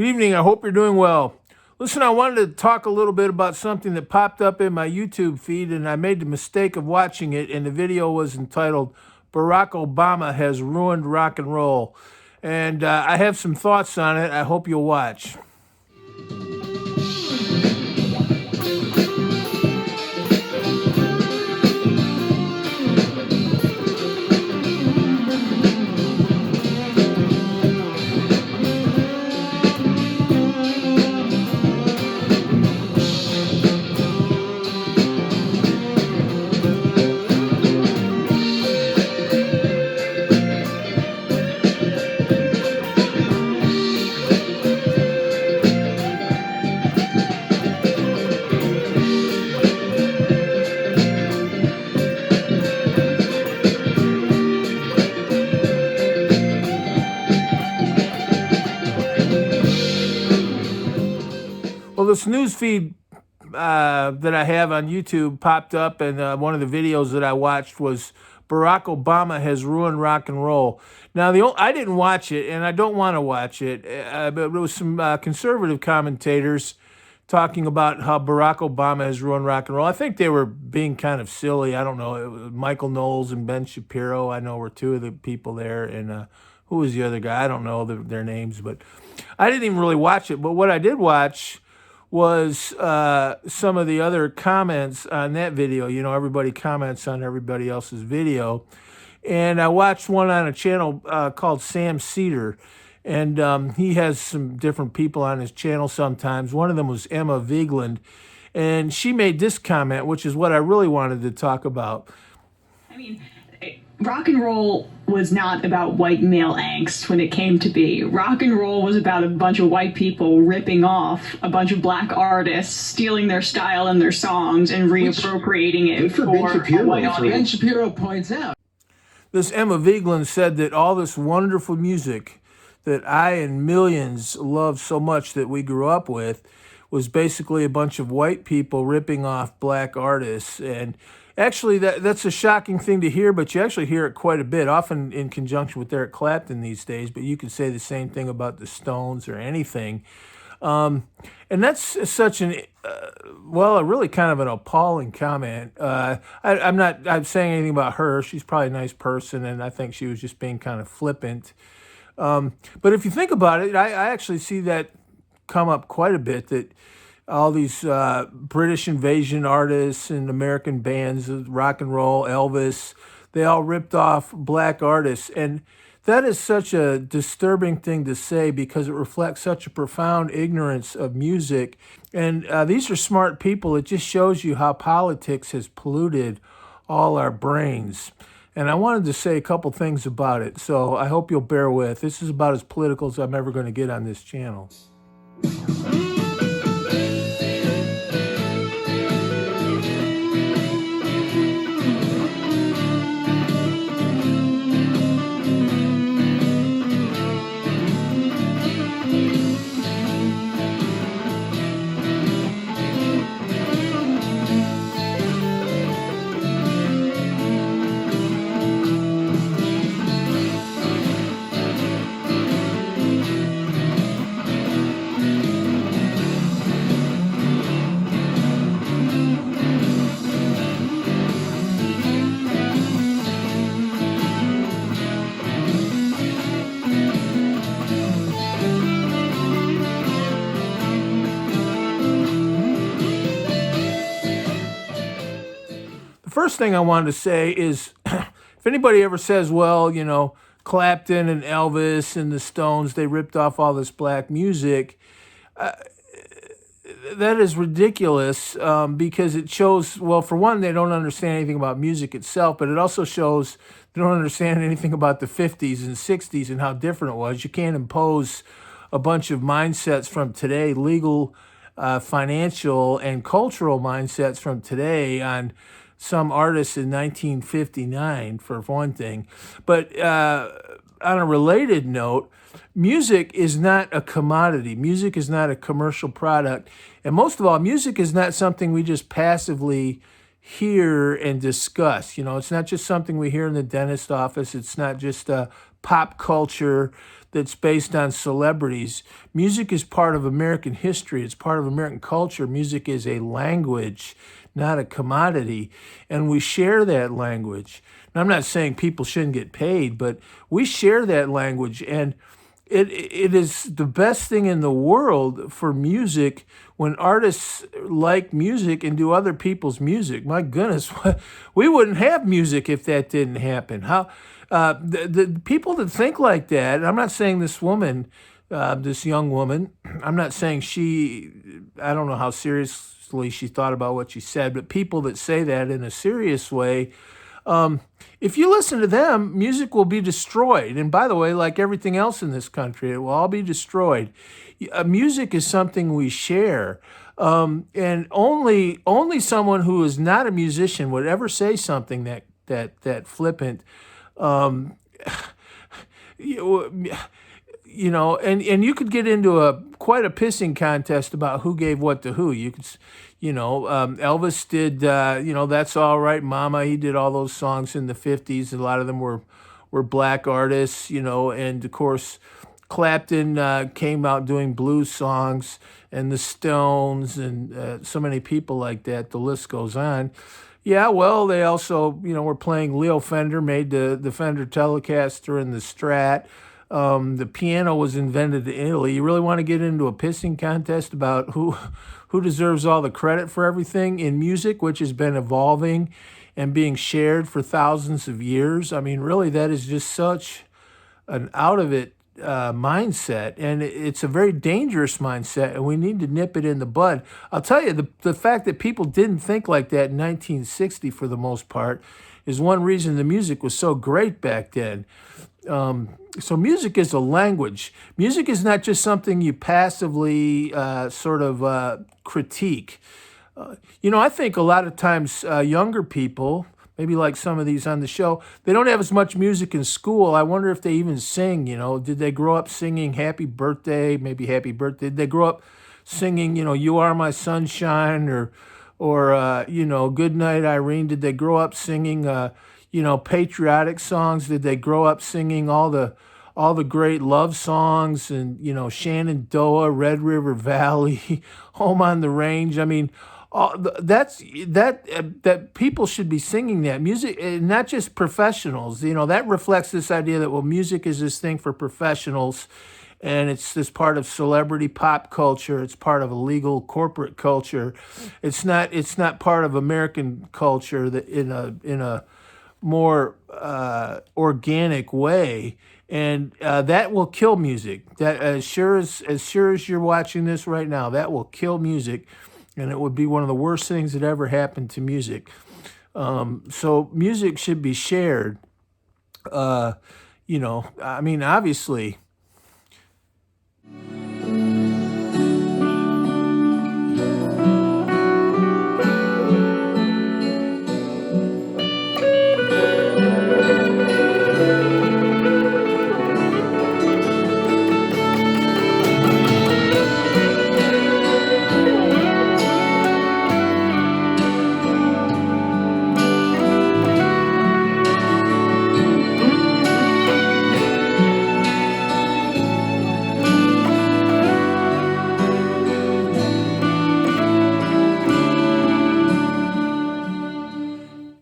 Good evening. I hope you're doing well. Listen, I wanted to talk a little bit about something that popped up in my YouTube feed, and I made the mistake of watching it, and the video was entitled Barack Obama Has Ruined Rock and Roll. And I have some thoughts on it. I hope you'll watch. Well, this news feed that I have on YouTube popped up, and one of the videos that I watched was Barack Obama Has Ruined Rock and Roll. Now, I didn't watch it, and I don't want to watch it, but it was some conservative commentators talking about how Barack Obama has ruined rock and roll. I think they were being kind of silly. I don't know. It was Michael Knowles and Ben Shapiro, I know, were two of the people there, and who was the other guy? I don't know their names, but I didn't even really watch it. But what I did watch was some of the other comments on that video. You know, everybody comments on everybody else's video. And I watched one on a channel called Sam Cedar. And he has some different people on his channel sometimes. One of them was Emma Vigeland. And she made this comment, which is what I really wanted to talk about. I mean, rock and roll was not about white male angst when it came to be. Rock and roll was about a bunch of white people ripping off a bunch of black artists, stealing their style and their songs, and reappropriating it for a white audience. Ben Shapiro points out. This Emma Vigeland said that all this wonderful music that I and millions love so much that we grew up with was basically a bunch of white people ripping off black artists. And actually, that's a shocking thing to hear, but you actually hear it quite a bit, often in conjunction with Eric Clapton these days, but you could say the same thing about the Stones or anything. And that's such a really kind of an appalling comment. I'm not saying anything about her. She's probably a nice person, and I think she was just being kind of flippant. But if you think about it, I actually see that come up quite a bit, that all these British invasion artists and American bands, rock and roll, Elvis, they all ripped off black artists. And that is such a disturbing thing to say because it reflects such a profound ignorance of music. And these are smart people. It just shows you how politics has polluted all our brains. And I wanted to say a couple things about it, so I hope you'll bear with. This is about as political as I'm ever going to get on this channel. First thing I wanted to say is, if anybody ever says, well, you know, Clapton and Elvis and the Stones, they ripped off all this black music, that is ridiculous because it shows, well, for one, they don't understand anything about music itself, but it also shows they don't understand anything about the 50s and 60s and how different it was. You can't impose a bunch of mindsets from today, legal, financial, and cultural mindsets from today on some artists in 1959, for one thing. But on a related note, music is not a commodity. Music is not a commercial product. And most of all, music is not something we just passively hear and discuss. You know, it's not just something we hear in the dentist office. It's not just pop culture that's based on celebrities. Music is part of American history. It's part of American culture. Music is a language, not a commodity, and we share that language. Now, I'm not saying people shouldn't get paid, but we share that language, and it is the best thing in the world for music when artists like music and do other people's music. My goodness, we wouldn't have music if that didn't happen. How the people that think like that, and I'm not saying this woman, this young woman, I'm not saying I don't know how seriously she thought about what she said, but people that say that in a serious way, if you listen to them, music will be destroyed. And by the way, like everything else in this country, it will all be destroyed. Music is something we share. And only someone who is not a musician would ever say something that flippant. Um, you, and you could get into quite a pissing contest about who gave what to who. Elvis did, That's All Right, Mama. He did all those songs in the 50s. A lot of them were black artists, and of course, Clapton came out doing blues songs, and the Stones, and so many people like that. The list goes on. Yeah, well, they also, were playing Leo Fender, made the Fender Telecaster and the Strat. The piano was invented in Italy. You really want to get into a pissing contest about who deserves all the credit for everything in music, which has been evolving and being shared for thousands of years? I mean, really, that is just such an out of it mindset, and it's a very dangerous mindset, and we need to nip it in the bud. I'll tell you, the fact that people didn't think like that in 1960 for the most part is one reason the music was so great back then. So music is a language. Music is not just something you passively critique. I think a lot of times younger people, maybe like some of these on the show, they don't have as much music in school. I wonder if they even sing. Did they grow up singing Happy Birthday, maybe Happy Birthday? Did they grow up singing, You Are My Sunshine, or Good Night, Irene? Did they grow up singing, patriotic songs? Did they grow up singing all the great love songs and, Shenandoah, Red River Valley, Home on the Range? I mean, that people should be singing that music, not just professionals. That reflects this idea that, well, music is this thing for professionals, and it's this part of celebrity pop culture. It's part of a legal corporate culture. It's not part of American culture that in a more organic way. And that will kill music. That as sure as you're watching this right now, that will kill music, and it would be one of the worst things that ever happened to music. So music should be shared. Obviously.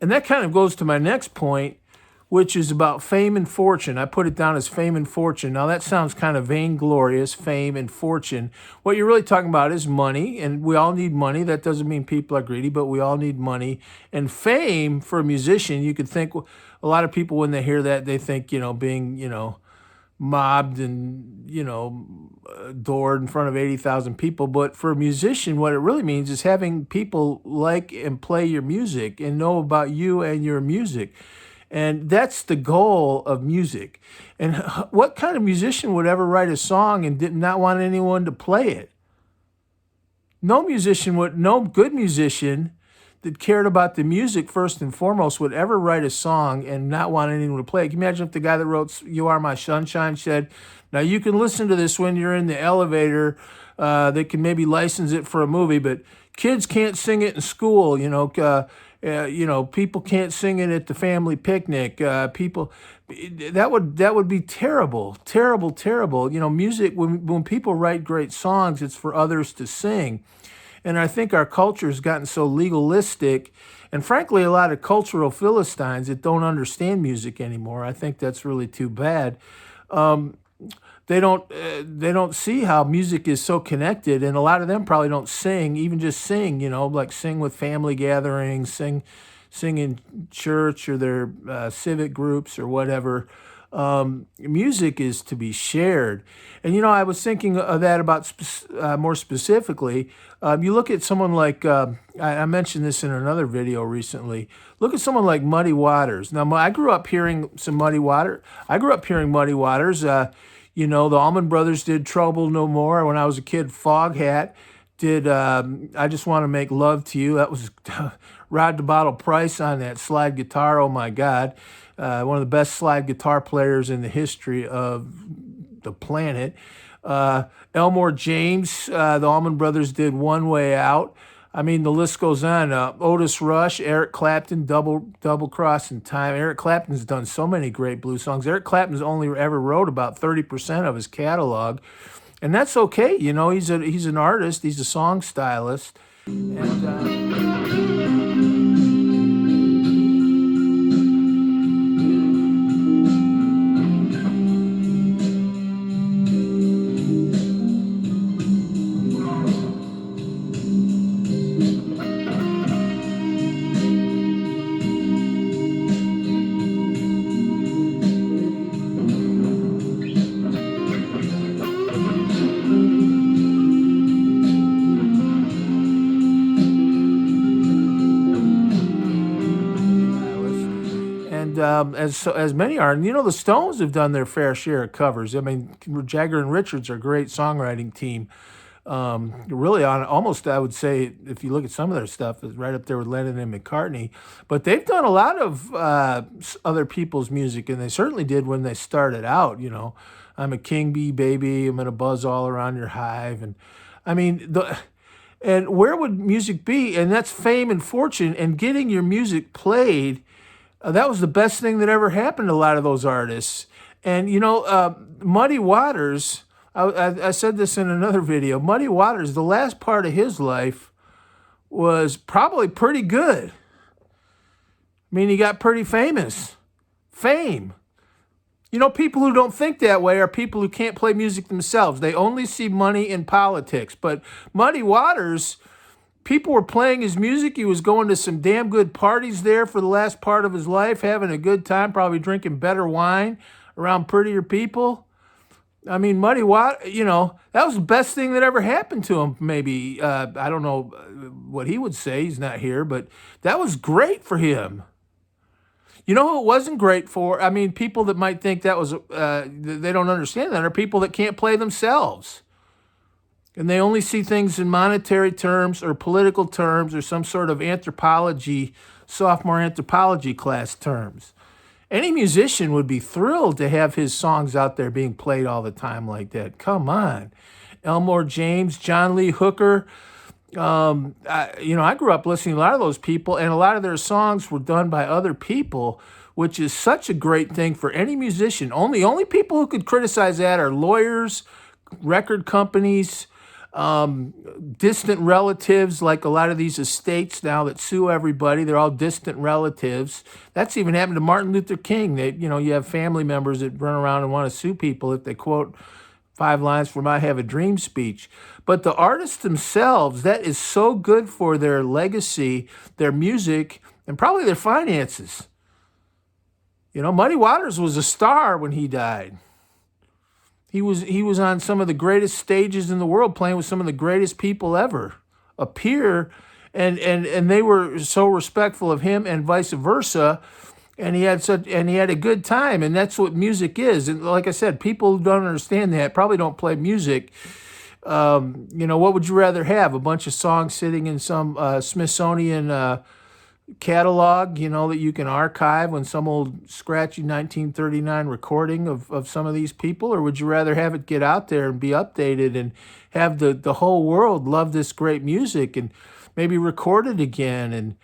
And that kind of goes to my next point, which is about fame and fortune. I put it down as fame and fortune. Now, that sounds kind of vainglorious, fame and fortune. What you're really talking about is money, and we all need money. That doesn't mean people are greedy, but we all need money. And fame for a musician, you could think, a lot of people, when they hear that, they think, being, mobbed and, adored in front of 80,000 people. But for a musician, what it really means is having people like and play your music and know about you and your music. And that's the goal of music. And what kind of musician would ever write a song and did not want anyone to play it? No good musician that cared about the music first and foremost would ever write a song and not want anyone to play it. Can you imagine if the guy that wrote You Are My Sunshine said, now you can listen to this when you're in the elevator, they can maybe license it for a movie, but kids can't sing it in school, people can't sing it at the family picnic. that would be terrible, terrible, terrible. Music, when people write great songs, it's for others to sing. And I think our culture has gotten so legalistic, and frankly, a lot of cultural Philistines that don't understand music anymore. I think that's really too bad. Um, they don't see how music is so connected, and a lot of them probably don't sing, even just sing. Like sing with family gatherings, sing in church or their civic groups or whatever. Music is to be shared. And I was thinking of that about more specifically. You look at someone like I mentioned this in another video recently. Look at someone like Muddy Waters. Now, I grew up hearing some Muddy Water. I grew up hearing Muddy Waters. The Allman Brothers did "Trouble No More." When I was a kid, Foghat did "I Just Want to Make Love to You." That was Rod the Bottle Price on that slide guitar. Oh my God. One of the best slide guitar players in the history of the planet. Elmore James, the Allman Brothers did "One Way Out." I mean, the list goes on. Otis Rush, Eric Clapton, Double Cross in Time. Eric Clapton's done so many great blues songs. Eric Clapton's only ever wrote about 30% of his catalog, and that's okay. He's an artist. He's a song stylist, and. And as many are, and the Stones have done their fair share of covers. I mean, Jagger and Richards are a great songwriting team. Really, on almost, I would say, if you look at some of their stuff, it's right up there with Lennon and McCartney. But they've done a lot of other people's music, and they certainly did when they started out. "I'm a king bee, baby. I'm gonna buzz all around your hive," and I mean and where would music be? And that's fame and fortune, and getting your music played. That was the best thing that ever happened to a lot of those artists. And Muddy Waters. I said this in another video. Muddy Waters, the last part of his life was probably pretty good. I mean, he got pretty famous. Fame. People who don't think that way are people who can't play music themselves. They only see money in politics. But Muddy Waters, people were playing his music. He was going to some damn good parties there for the last part of his life, having a good time, probably drinking better wine around prettier people. I mean, Muddy Waters, that was the best thing that ever happened to him, maybe. I don't know what he would say. He's not here, but that was great for him. Who it wasn't great for? I mean, people that might think that was, they don't understand that, are people that can't play themselves. And they only see things in monetary terms or political terms or some sort of sophomore anthropology class terms. Any musician would be thrilled to have his songs out there being played all the time like that. Come on. Elmore James, John Lee Hooker. I grew up listening to a lot of those people, and a lot of their songs were done by other people, which is such a great thing for any musician. Only people who could criticize that are lawyers, record companies, distant relatives, like a lot of these estates now that sue everybody. They're all distant relatives. That's even happened to Martin Luther King. You have family members that run around and want to sue people if they quote 5 lines from "I Have a Dream" speech. But the artists themselves, that is so good for their legacy, their music, and probably their finances. Muddy Waters was a star when he died. He was on some of the greatest stages in the world, playing with some of the greatest people ever appear, and they were so respectful of him, and vice versa. And he had a good time, and that's what music is. And like I said, people who don't understand that probably don't play music. What would you rather have? A bunch of songs sitting in some Smithsonian catalog, that you can archive when some old scratchy 1939 recording of some of these people? Or would you rather have it get out there and be updated and have the whole world love this great music and maybe record it again? And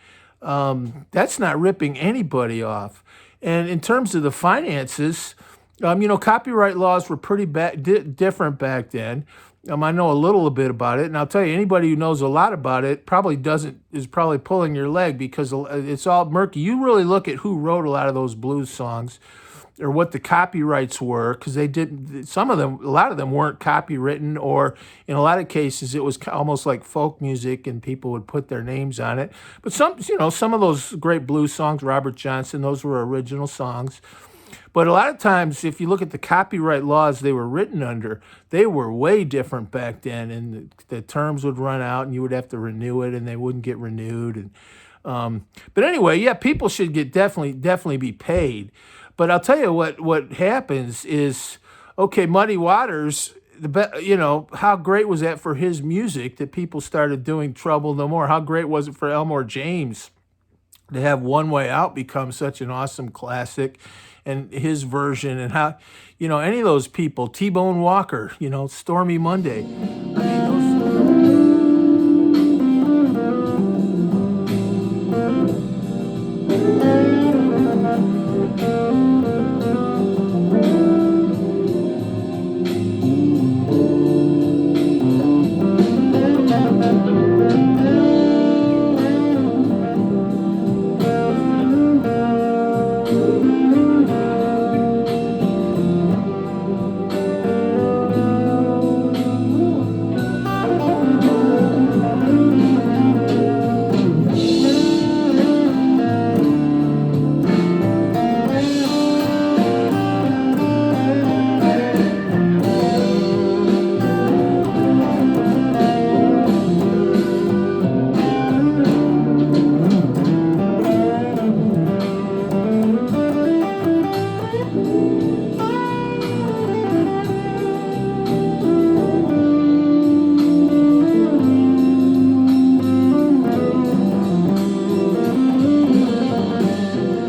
that's not ripping anybody off. And in terms of the finances, copyright laws were pretty different back then. I know a little bit about it, and I'll tell you, anybody who knows a lot about it is probably pulling your leg because it's all murky. You really look at who wrote a lot of those blues songs, or what the copyrights were, because a lot of them weren't copywritten, or in a lot of cases it was almost like folk music, and people would put their names on it. But some of those great blues songs, Robert Johnson, those were original songs. But a lot of times, if you look at the copyright laws they were written under, they were way different back then, and the terms would run out, and you would have to renew it, and they wouldn't get renewed. But anyway, yeah, people should get definitely be paid. But I'll tell you what happens is, okay, Muddy Waters, how great was that for his music that people started doing Trouble No More? How great was it for Elmore James to have One Way Out become such an awesome classic, and his version, and how, any of those people, T-Bone Walker, Stormy Monday.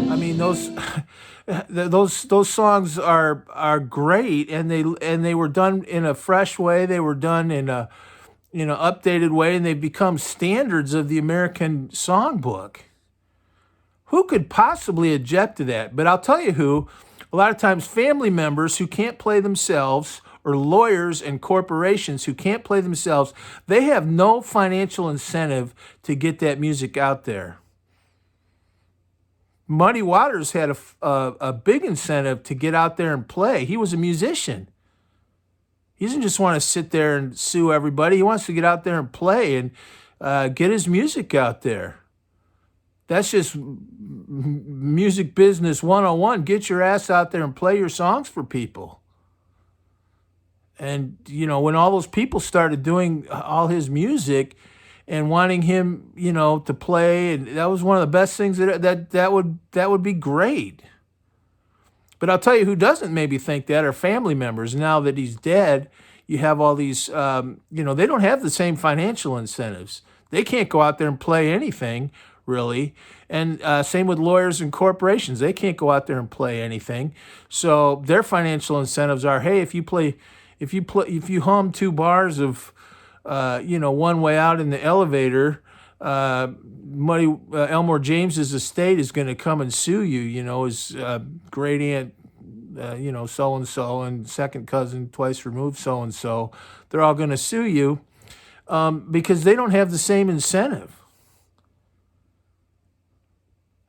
I mean, those songs are great, and they were done in a fresh way. They were done in a updated way, and they've become standards of the American songbook. Who could possibly object to that? But I'll tell you who. A lot of times, family members who can't play themselves, or lawyers and corporations who can't play themselves, they have no financial incentive to get that music out there. Muddy Waters had a big incentive to get out there and play. He was a musician. He doesn't just want to sit there and sue everybody. He wants to get out there and play and get his music out there. That's just music business 101. Get your ass out there and play your songs for people. And, when all those people started doing all his music and wanting him, to play, and that was one of the best things that would be great. But I'll tell you who doesn't maybe think that are family members. Now that he's dead, you have all these, they don't have the same financial incentives. They can't go out there and play anything, really. And same with lawyers and corporations. They can't go out there and play anything. So their financial incentives are, hey, if you hum 2 bars of, One Way Out in the elevator, Elmore James's estate is going to come and sue you. His great aunt, so-and-so, and second cousin, twice removed so-and-so. They're all going to sue you because they don't have the same incentive.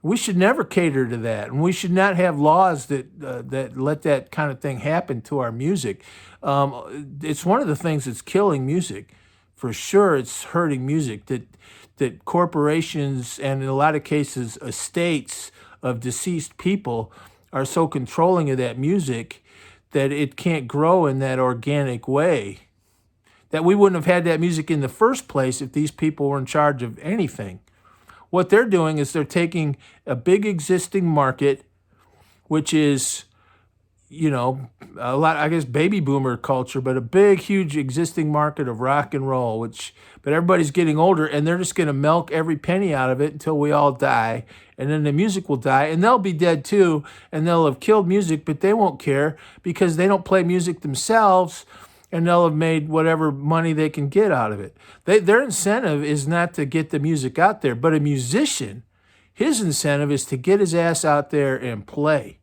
We should never cater to that, and we should not have laws that let that kind of thing happen to our music. It's one of the things that's killing music. For sure, it's hurting music, that corporations, and in a lot of cases estates of deceased people, are so controlling of that music that it can't grow in that organic way. That we wouldn't have had that music in the first place if these people were in charge of anything. What they're doing is they're taking a big existing market, which is, a lot, I guess, baby boomer culture, but a big, huge existing market of rock and roll, but everybody's getting older, and they're just going to milk every penny out of it until we all die, and then the music will die, and they'll be dead too, and they'll have killed music, but they won't care because they don't play music themselves, and they'll have made whatever money they can get out of it. Their incentive is not to get the music out there, but a musician, His incentive is to get his ass out there and play.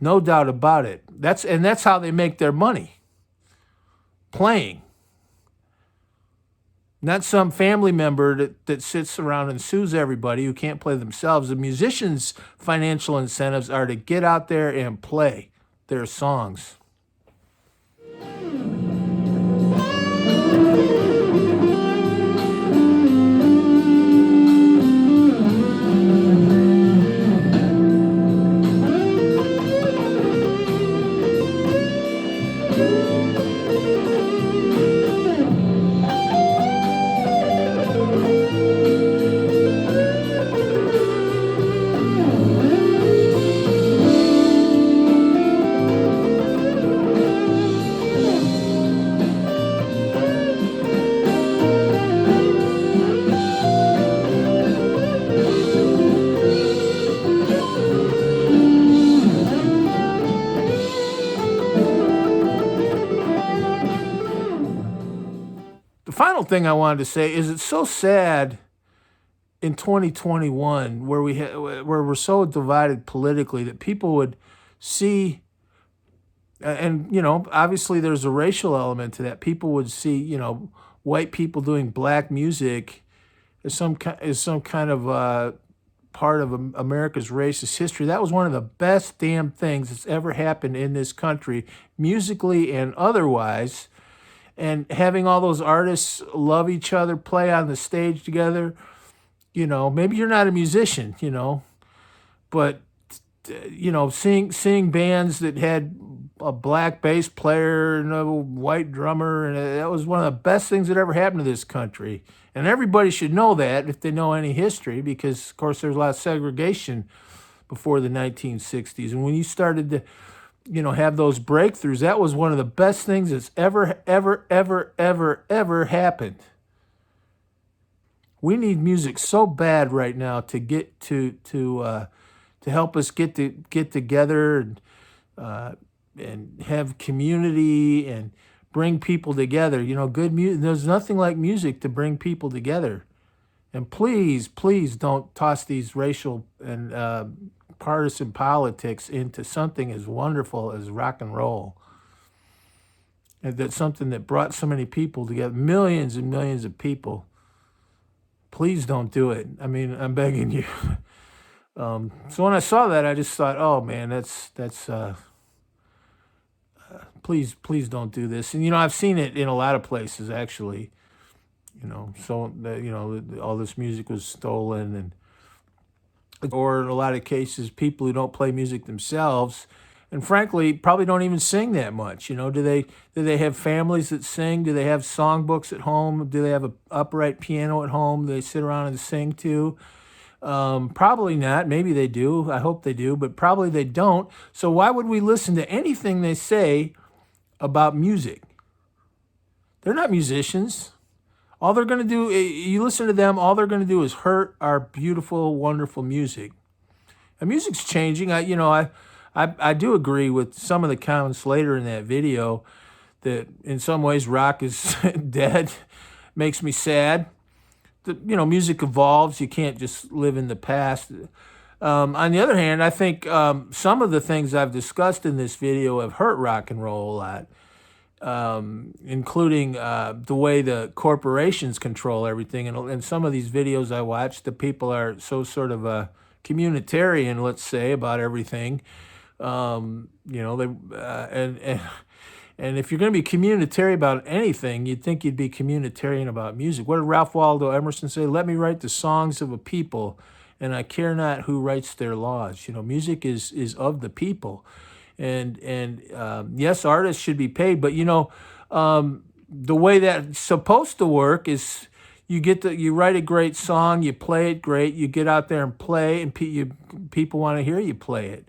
No doubt about it. That's how they make their money. Playing. Not some family member that sits around and sues everybody who can't play themselves. The musicians' financial incentives are to get out there and play their songs. The final thing I wanted to say is it's so sad in 2021 where we're so divided politically that people would see, and obviously there's a racial element to that. People would see white people doing black music as some kind of part of America's racist history. That was one of the best damn things that's ever happened in this country, musically and otherwise. And having all those artists love each other, play on the stage together. Maybe you're not a musician, but seeing bands that had a black bass player and a white drummer, and that was one of the best things that ever happened to this country. And everybody should know that if they know any history, because of course there's a lot of segregation before the 1960s. And when you started to have those breakthroughs, that was one of the best things that's ever happened. We need music so bad right now to get to help us get together and have community and bring people together. Good music. There's nothing like music to bring people together. And please don't toss these racial and partisan politics into something as wonderful as rock and roll. And that's something that brought so many people together, millions and millions of people. Please don't do it. I mean, I'm begging you. So when I saw that, I just thought, oh man, that's please don't do this. And I've seen it in a lot of places actually. So that all this music was stolen, or in a lot of cases, people who don't play music themselves, and frankly, probably don't even sing that much. Do they have families that sing? Do they have songbooks at home? Do they have an upright piano at home they sit around and sing to? Probably not. Maybe they do. I hope they do, but probably they don't. So why would we listen to anything they say about music? They're not musicians. All they're going to do, you listen to them, all they're going to do is hurt our beautiful, wonderful music. And music's changing. I do agree with some of the comments later in that video that in some ways rock is dead. Makes me sad. Music evolves. You can't just live in the past. On the other hand, I think some of the things I've discussed in this video have hurt rock and roll a lot. Including the way the corporations control everything. And some of these videos I watch, the people are so sort of communitarian, let's say, about everything. And if you're going to be communitarian about anything, you'd think you'd be communitarian about music. What did Ralph Waldo Emerson say? Let me write the songs of a people, and I care not who writes their laws. Music is of the people. And yes, artists should be paid, but the way that's supposed to work is you write a great song, you play it great, you get out there and play, and people want to hear you play it,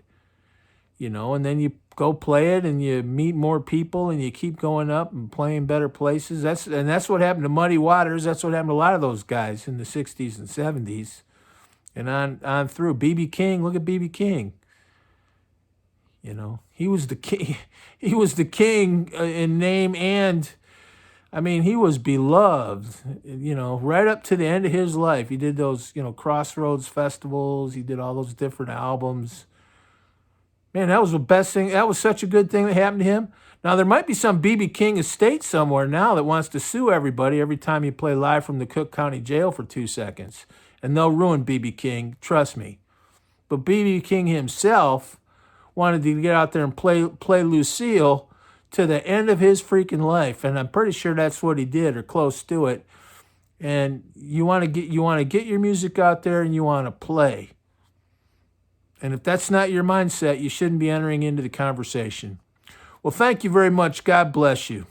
and then you go play it and you meet more people and you keep going up and playing better places. That's what happened to Muddy Waters. That's what happened to a lot of those guys in the 60s and 70s and on through. B.B. King, look at B.B. King. He was the king. He was the king in name and I mean, he was beloved, right up to the end of his life. He did those, Crossroads festivals. He did all those different albums. Man, that was the best thing. That was such a good thing that happened to him. Now, there might be some B.B. King estate somewhere now that wants to sue everybody every time you play live from the Cook County Jail for 2 seconds. And they'll ruin B.B. King, trust me. But B.B. King himself wanted to get out there and play Lucille to the end of his freaking life. And I'm pretty sure that's what he did, or close to it. And you want to get your music out there, and you want to play. And if that's not your mindset, you shouldn't be entering into the conversation. Well, thank you very much. God bless you.